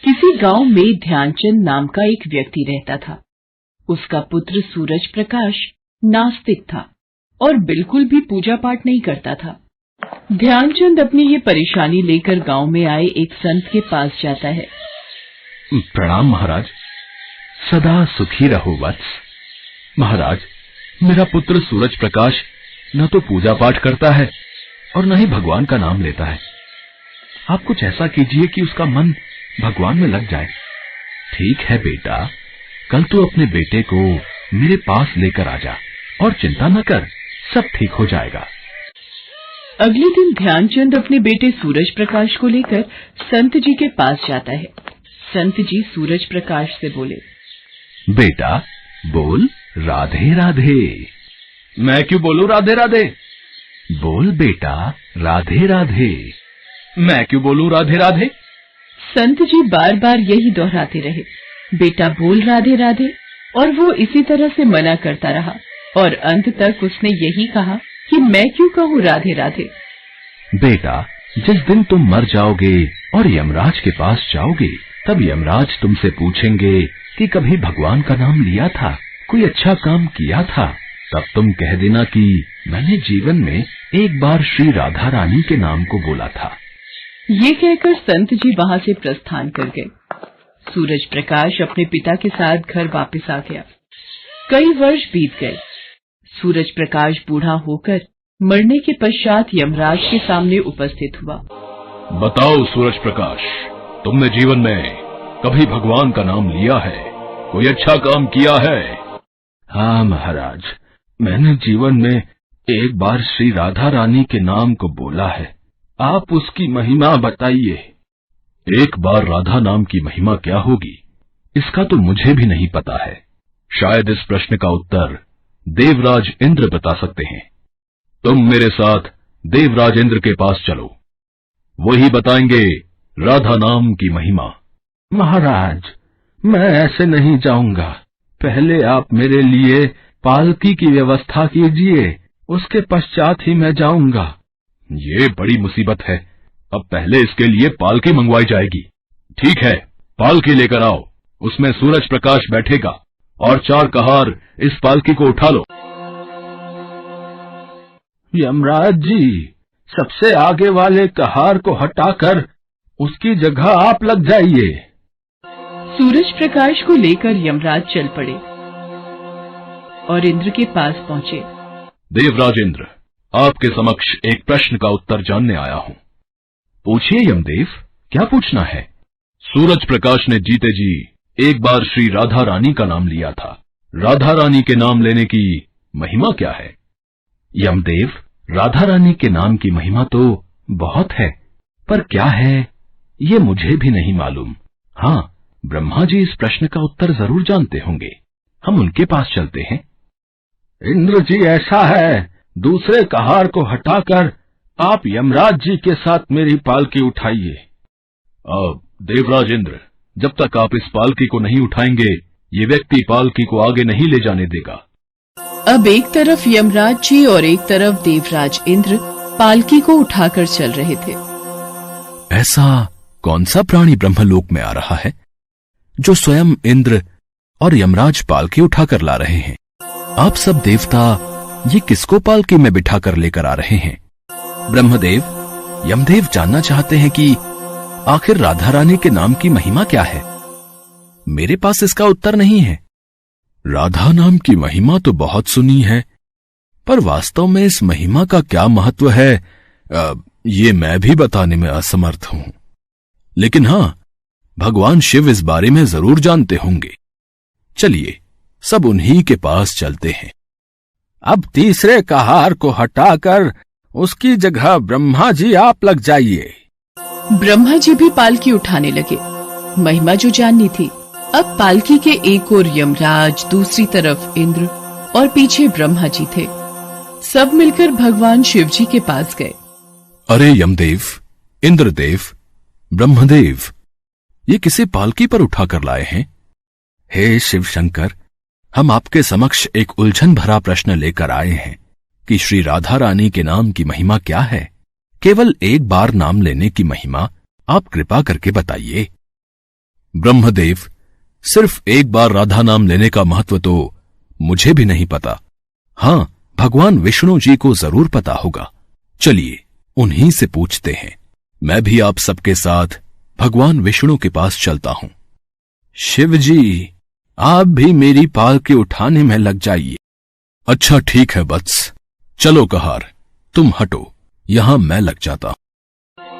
किसी गांव में ध्यानचंद नाम का एक व्यक्ति रहता था। उसका पुत्र सूरज प्रकाश नास्तिक था और बिल्कुल भी पूजा पाठ नहीं करता था। ध्यानचंद अपनी ये परेशानी लेकर गांव में आए एक संत के पास जाता है। प्रणाम महाराज, सदा सुखी रहो वत्स। महाराज, मेरा पुत्र सूरज प्रकाश न तो पूजा पाठ करता है और न ही भगवान का नाम लेता है। आप कुछ ऐसा कीजिए कि उसका मन भगवान में लग जाए। ठीक है बेटा, कल तू अपने बेटे को मेरे पास लेकर आ जा और चिंता न कर, सब ठीक हो जाएगा। अगले दिन ध्यानचंद अपने बेटे सूरज प्रकाश को लेकर संत जी के पास जाता है। संत जी सूरज प्रकाश से बोले, बेटा बोल राधे राधे। मैं क्यों बोलूं राधे राधे? बोल बेटा राधे राधे। मैं क्यों बोलूं राधे राधे? संत जी बार बार यही दोहराते रहे, बेटा बोल राधे राधे, और वो इसी तरह से मना करता रहा और अंत तक उसने यही कहा कि मैं क्यों कहूँ राधे राधे। बेटा, जिस दिन तुम मर जाओगे और यमराज के पास जाओगे, तब यमराज तुमसे पूछेंगे कि कभी भगवान का नाम लिया था, कोई अच्छा काम किया था, तब तुम कह देना कि मैंने जीवन में एक बार श्री राधा रानी के नाम को बोला था। ये कहकर संत जी वहां से प्रस्थान कर गए। सूरज प्रकाश अपने पिता के साथ घर वापस आ गया। कई वर्ष बीत गए। सूरज प्रकाश बूढ़ा होकर मरने के पश्चात यमराज के सामने उपस्थित हुआ। बताओ सूरज प्रकाश, तुमने जीवन में कभी भगवान का नाम लिया है, कोई अच्छा काम किया है? हाँ महाराज, मैंने जीवन में एक बार श्री राधा रानी के नाम को बोला है। आप उसकी महिमा बताइए। एक बार राधा नाम की महिमा क्या होगी, इसका तो मुझे भी नहीं पता है। शायद इस प्रश्न का उत्तर देवराज इंद्र बता सकते हैं। तुम मेरे साथ देवराज इंद्र के पास चलो, वही बताएंगे राधा नाम की महिमा। महाराज, मैं ऐसे नहीं जाऊंगा। पहले आप मेरे लिए पालकी की व्यवस्था कीजिए, उसके पश्चात ही मैं जाऊंगा। ये बड़ी मुसीबत है, अब पहले इसके लिए पालकी मंगवाई जाएगी। ठीक है, पालकी लेकर आओ, उसमें सूरज प्रकाश बैठेगा और 4 कहार इस पालकी को उठा लो। यमराज जी, सबसे आगे वाले कहार को हटाकर उसकी जगह आप लग जाइए। सूरज प्रकाश को लेकर यमराज चल पड़े और इंद्र के पास पहुंचे। देवराज इंद्र, आपके समक्ष एक प्रश्न का उत्तर जानने आया हूँ। पूछिए यमदेव, क्या पूछना है? सूरज प्रकाश ने जीते जी एक बार श्री राधा रानी का नाम लिया था। राधा रानी के नाम लेने की महिमा क्या है? यमदेव, राधा रानी के नाम की महिमा तो बहुत है, पर क्या है ये मुझे भी नहीं मालूम। हाँ, ब्रह्मा जी इस प्रश्न का उत्तर जरूर जानते होंगे, हम उनके पास चलते हैं। इंद्र जी, ऐसा है, दूसरे कहार को हटाकर आप यमराज जी के साथ मेरी पालकी उठाइए। देवराज इंद्र, जब तक आप इस पालकी को नहीं उठाएंगे, ये व्यक्ति पालकी को आगे नहीं ले जाने देगा। अब एक तरफ यमराज जी और एक तरफ देवराज इंद्र पालकी को उठाकर चल रहे थे। ऐसा कौन सा प्राणी ब्रह्मलोक में आ रहा है जो स्वयं इंद्र और यमराज पालकी उठाकर ला रहे हैं? आप सब देवता ये किसको पालकी में बिठाकर लेकर आ रहे हैं? ब्रह्मदेव, यमदेव जानना चाहते हैं कि आखिर राधा रानी के नाम की महिमा क्या है। मेरे पास इसका उत्तर नहीं है। राधा नाम की महिमा तो बहुत सुनी है, पर वास्तव में इस महिमा का क्या महत्व है, ये मैं भी बताने में असमर्थ हूं। लेकिन हां, भगवान शिव इस बारे में जरूर जानते होंगे। चलिए, सब उन्हीं के पास चलते हैं। अब तीसरे कहार को हटाकर उसकी जगह ब्रह्मा जी आप लग जाइए। ब्रह्मा जी भी पालकी उठाने लगे। महिमा जो जाननी थी, अब पालकी के एक ओर यमराज, दूसरी तरफ इंद्र और पीछे ब्रह्मा जी थे। सब मिलकर भगवान शिव जी के पास गए। अरे यमदेव, इंद्रदेव, ब्रह्मदेव, ये किसे पालकी पर उठाकर लाए हैं? हे शिव शंकर, हम आपके समक्ष एक उलझन भरा प्रश्न लेकर आए हैं कि श्री राधा रानी के नाम की महिमा क्या है। केवल एक बार नाम लेने की महिमा आप कृपा करके बताइए। ब्रह्मदेव, सिर्फ एक बार राधा नाम लेने का महत्व तो मुझे भी नहीं पता। हाँ, भगवान विष्णु जी को जरूर पता होगा। चलिए उन्हीं से पूछते हैं। मैं भी आप सबके साथ भगवान विष्णु के पास चलता हूं। शिव जी, आप भी मेरी पालकी उठाने में लग जाइए। अच्छा ठीक है वत्स, चलो कहार, तुम हटो, यहां मैं लग जाता हूं।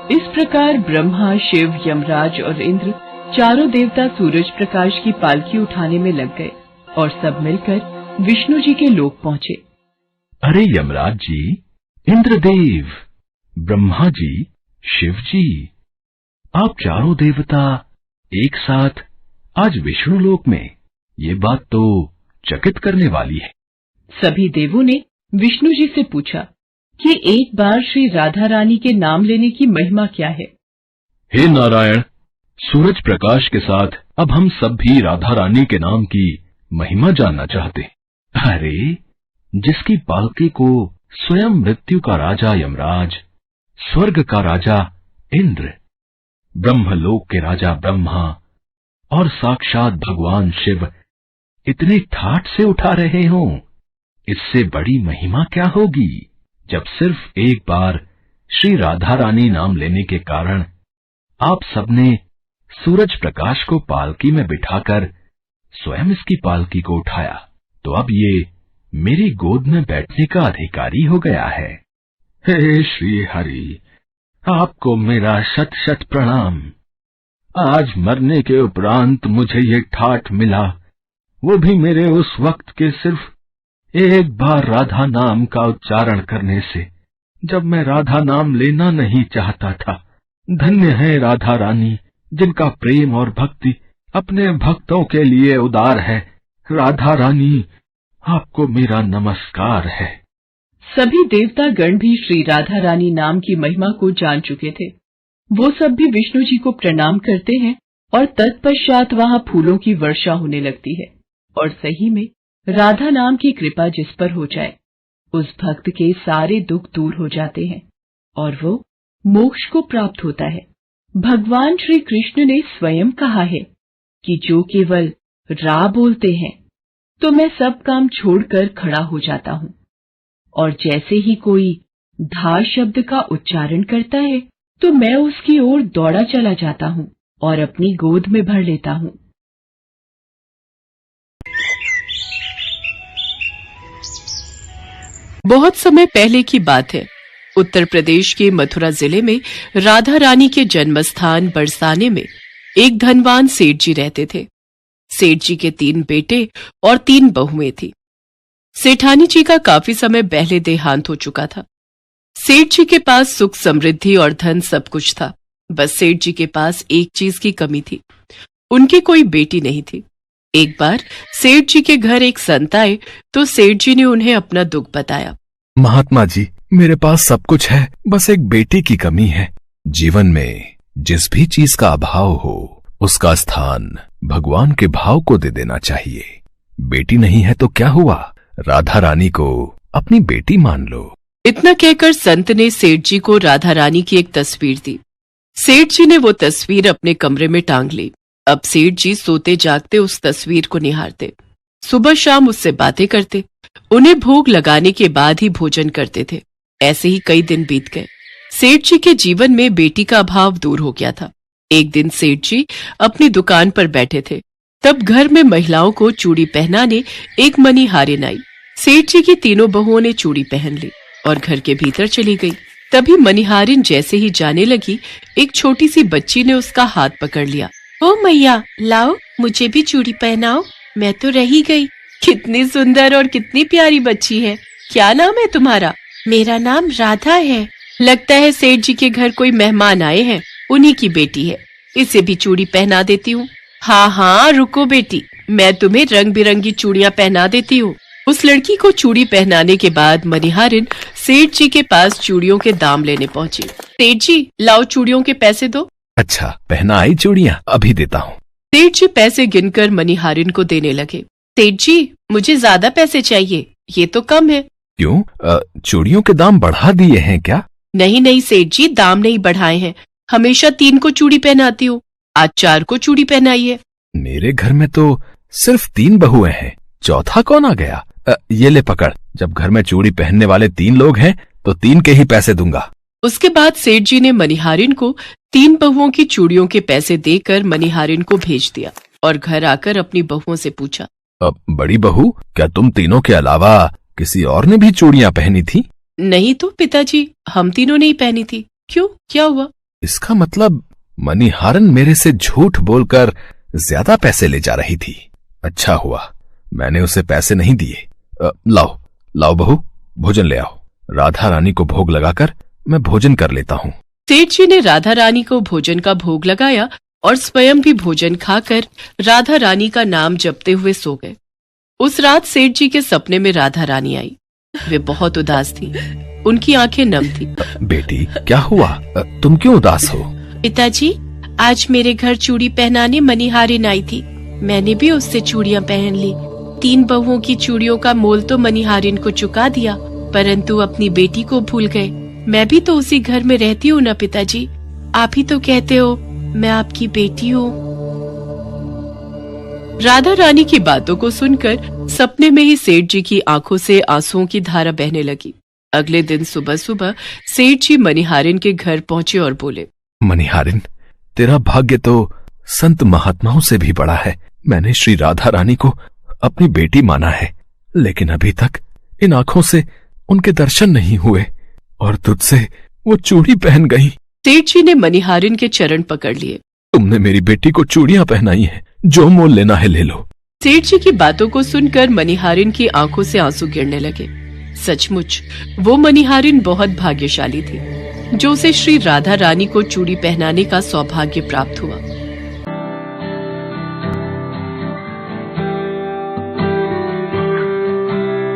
इस प्रकार ब्रह्मा, शिव, यमराज और इंद्र चारों देवता सूरज प्रकाश की पालकी उठाने में लग गए और सब मिलकर विष्णु जी के लोक पहुंचे। अरे यमराज जी, इंद्रदेव, ब्रह्मा जी, शिव जी, आप चारों देवता एक साथ आज विष्णु लोक में, ये बात तो चकित करने वाली है। सभी देवों ने विष्णु जी से पूछा कि एक बार श्री राधा रानी के नाम लेने की महिमा क्या है। हे नारायण, सूरज प्रकाश के साथ अब हम सब भी राधा रानी के नाम की महिमा जानना चाहते हैं। अरे, जिसकी पालकी को स्वयं मृत्यु का राजा यमराज, स्वर्ग का राजा इंद्र, ब्रह्मलोक के राजा ब्रह्मा और साक्षात भगवान शिव इतने ठाठ से उठा रहे हों, इससे बड़ी महिमा क्या होगी जब सिर्फ एक बार श्री राधा रानी नाम लेने के कारण आप सबने सूरज प्रकाश को पालकी में बिठाकर स्वयं इसकी पालकी को उठाया, तो अब ये मेरी गोद में बैठने का अधिकारी हो गया है। हे श्री हरि, आपको मेरा शत शत प्रणाम। आज मरने के उपरांत मुझे ये ठाठ मिला, वो भी मेरे उस वक्त के सिर्फ एक बार राधा नाम का उच्चारण करने से, जब मैं राधा नाम लेना नहीं चाहता था। धन्य है राधा रानी, जिनका प्रेम और भक्ति अपने भक्तों के लिए उदार है। राधा रानी, आपको मेरा नमस्कार है। सभी देवता गण भी श्री राधा रानी नाम की महिमा को जान चुके थे। वो सब भी विष्णु जी को प्रणाम करते हैं और तत्पश्चात वहां फूलों की वर्षा होने लगती है। और सही में राधा नाम की कृपा जिस पर हो जाए, उस भक्त के सारे दुख दूर हो जाते हैं और वो मोक्ष को प्राप्त होता है। भगवान श्री कृष्ण ने स्वयं कहा है कि जो केवल रा बोलते हैं तो मैं सब काम छोड़कर खड़ा हो जाता हूँ, और जैसे ही कोई धा शब्द का उच्चारण करता है तो मैं उसकी ओर दौड़ा चला जाता हूँ और अपनी गोद में भर लेता हूँ। बहुत समय पहले की बात है। उत्तर प्रदेश के मथुरा जिले में राधा रानी के जन्म स्थान बरसाने में एक धनवान सेठ जी रहते थे। सेठ जी के 3 बेटे और 3 बहुएं थी। सेठानी जी का काफी समय पहले देहांत हो चुका था। सेठ जी के पास सुख, समृद्धि और धन सब कुछ था। बस सेठ जी के पास एक चीज की कमी थी, उनकी कोई बेटी नहीं थी। एक बार सेठ जी के घर एक संत आए तो सेठ जी ने उन्हें अपना दुख बताया। महात्मा जी, मेरे पास सब कुछ है, बस एक बेटी की कमी है। जीवन में जिस भी चीज का अभाव हो, उसका स्थान भगवान के भाव को दे देना चाहिए। बेटी नहीं है तो क्या हुआ, राधा रानी को अपनी बेटी मान लो। इतना कहकर संत ने सेठ जी को राधा रानी की एक तस्वीर दी। सेठ जी ने वो तस्वीर अपने कमरे में टांग ली। अब सेठ जी सोते जागते उस तस्वीर को निहारते, सुबह शाम उससे बातें करते, उन्हें भोग लगाने के बाद ही भोजन करते थे। ऐसे ही कई दिन बीत गए। सेठ जी के जीवन में बेटी का अभाव दूर हो गया था। एक दिन सेठ जी अपनी दुकान पर बैठे थे, तब घर में महिलाओं को चूड़ी पहनाने एक मणिहारिन आई। सेठ जी की तीनों बहुओं ने चूड़ी पहन ली और घर के भीतर चली गई। तभी मणिहारिन जैसे ही जाने लगी, एक छोटी सी बच्ची ने उसका हाथ पकड़ लिया। ओ मैया, लाओ मुझे भी चूड़ी पहनाओ, मैं तो रही गई। कितनी सुंदर और कितनी प्यारी बच्ची है। क्या नाम है तुम्हारा? मेरा नाम राधा है। लगता है सेठ जी के घर कोई मेहमान आए हैं, उन्हीं की बेटी है। इसे भी चूड़ी पहना देती हूँ। हाँ हाँ रुको बेटी, मैं तुम्हें रंग बिरंगी चूड़ियाँ पहना देती हूँ। उस लड़की को चूड़ी पहनाने के बाद मणिहारिन सेठ जी के पास चूड़ियों के दाम लेने पहुंची। सेठ जी, लाओ चूड़ियों के पैसे दो। अच्छा, पहना आई चूड़ियाँ, अभी देता हूँ। सेठ जी पैसे गिनकर मणिहारिन को देने लगे। सेठ जी, मुझे ज्यादा पैसे चाहिए, ये तो कम है। क्यों, चूड़ियों के दाम बढ़ा दिए हैं क्या? नहीं नहीं सेठ जी, दाम नहीं बढ़ाए हैं। हमेशा 3 को चूड़ी पहनाती हूँ, आज 4 को चूड़ी पहनाई है। मेरे घर में तो सिर्फ 3 बहुएं हैं, चौथा कौन आ गया? ये ले पकड़, जब घर में चूड़ी पहनने वाले 3 लोग हैं तो 3 के ही पैसे दूंगा। उसके बाद सेठ जी ने मनिहारिन को 3 बहुओं की चूड़ियों के पैसे देकर मनिहारिन को भेज दिया और घर आकर अपनी बहुओं से पूछा, बड़ी बहू, क्या तुम तीनों के अलावा किसी और ने भी चूड़ियां पहनी थी? नहीं तो पिताजी, हम तीनों ने ही पहनी थी। क्यों, क्या हुआ? इसका मतलब मनिहारन मेरे से झूठ बोलकर ज्यादा पैसे ले जा रही थी। अच्छा हुआ मैंने उसे पैसे नहीं दिए। लाओ लाओ बहू, भोजन ले आओ। राधा रानी को भोग लगाकर मैं भोजन कर लेता हूँ। सेठ जी ने राधा रानी को भोजन का भोग लगाया और स्वयं भी भोजन खाकर राधा रानी का नाम जपते हुए सो गए। उस रात सेठ जी के सपने में राधा रानी आई। वे बहुत उदास थी, उनकी आंखें नम थी। बेटी, क्या हुआ? तुम क्यों उदास हो? पिताजी, आज मेरे घर चूड़ी पहनाने मनिहारिन आई थी। मैंने भी उससे चूड़ियां पहन ली। 3 बहुओं की चूड़ियों का मोल तो मनिहारिन को चुका दिया, परंतु अपनी बेटी को भूल गए। मैं भी तो उसी घर में रहती हूँ ना पिताजी। आप ही तो कहते हो मैं आपकी बेटी हूँ। राधा रानी की बातों को सुनकर सपने में ही सेठ जी की आंखों से आंसुओं की धारा बहने लगी। अगले दिन सुबह सुबह सेठ जी मनिहारिन के घर पहुंचे और बोले, मनिहारिन, तेरा भाग्य तो संत महात्माओं से भी बड़ा है। मैंने श्री राधा रानी को अपनी बेटी माना है, लेकिन अभी तक इन आंखों से उनके दर्शन नहीं हुए और तुझसे वो चूड़ी पहन गई। सेठ जी ने मनिहारिन के चरण पकड़ लिए। तुमने मेरी बेटी को चूड़ियां पहनाई हैं, जो मोल लेना है ले लो। सेठ जी की बातों को सुनकर मनिहारिन की आंखों से आंसू गिरने लगे। सचमुच वो मनिहारिन बहुत भाग्यशाली थी, जो उसे श्री राधा रानी को चूड़ी पहनाने का सौभाग्य प्राप्त हुआ।